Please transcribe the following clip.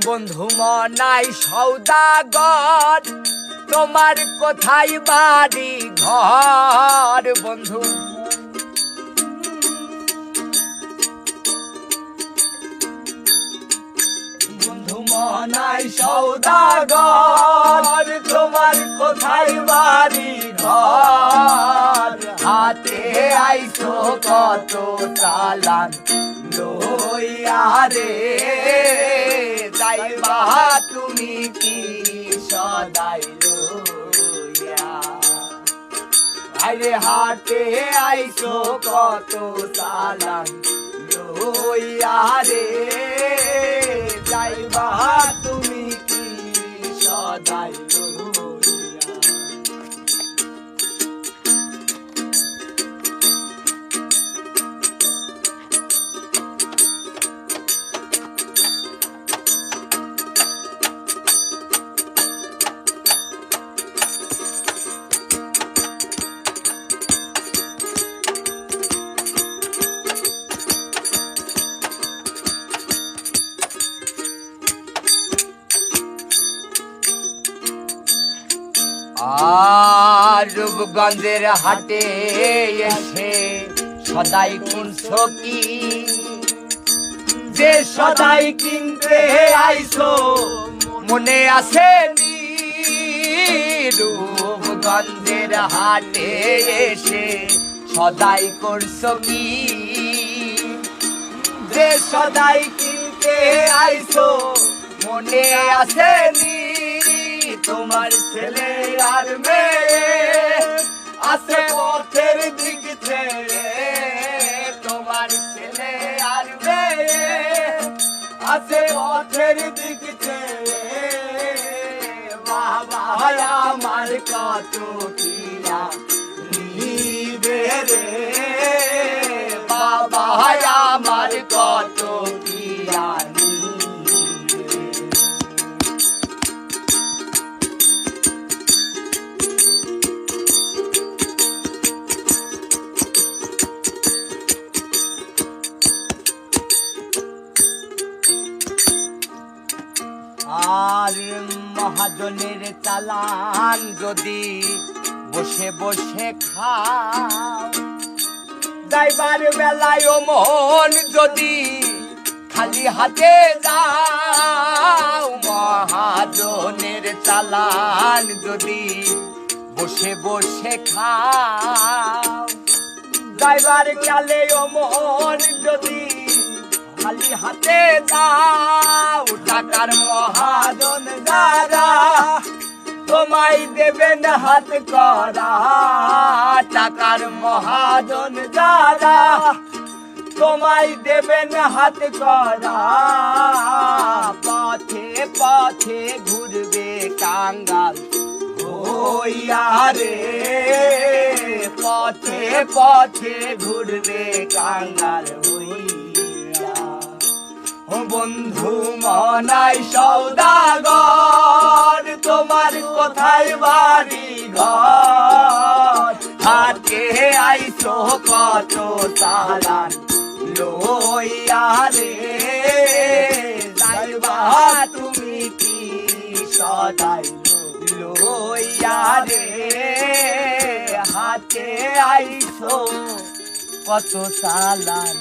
বন্ধু মনাই সৌদাগর, তোমার কোথায় বাড়ি ঘর? বন্ধু বন্ধু মনাই সৌদাগর, তোমার কোথায় বাড়ি ঘর? হাতে আইছো কত চালান লইয়া রে, যাইবা তুমি কি সদাই লইয়া? আরে হাতে আইছো কত চালান লইয়া রে, যাইবা তুমি কি সদাই লইয়া? আর রূপগঞ্জের হাটে এসে সদাই কিনছো কি? যে সদাই কিনতে আইছো মনে আছে নি? রূপগঞ্জের হাটে এসে সদাই করছো কি? যে সদাই কিনতে আইছো মনে আছে নি? তোমার ছেলে আর মেয়ে আছে পথের দিক ছেড়ে, তোমার ছেলে আর মেয়ে আছে পথের দিক ছেড়ে। বাবা আমার কত কিনা নিবে রে, বাবা আমার কত কিনা আর মহাজনের চালান যদি বসে বসে খাও, যাইবার বেলায় ও মন যদি খালি হাতে যাও, মহাজনের চালান যদি বসে বসে খাও, যাইবার গেলে ও মন যদি খালি হাতে যাও, টাকার মহাজন যারা তোমায় দেবেন হাত করা, টাকার মহাজন যারা তোমায় দেবেন হাত করা। পথে পথে ঘুরবে কাঙ্গাল হইয়া রে, পথে পথে ঘুরবে কাঙ্গাল হইয়া। বন্ধু মনাই সৌদাগর, তোমার কোথায় বাড়ি ঘর? হাতে আইছো কত চালান লইয়া রে, যাইবা তুমি কি সদাই লইয়া রে? হাতে আইছো কত চালান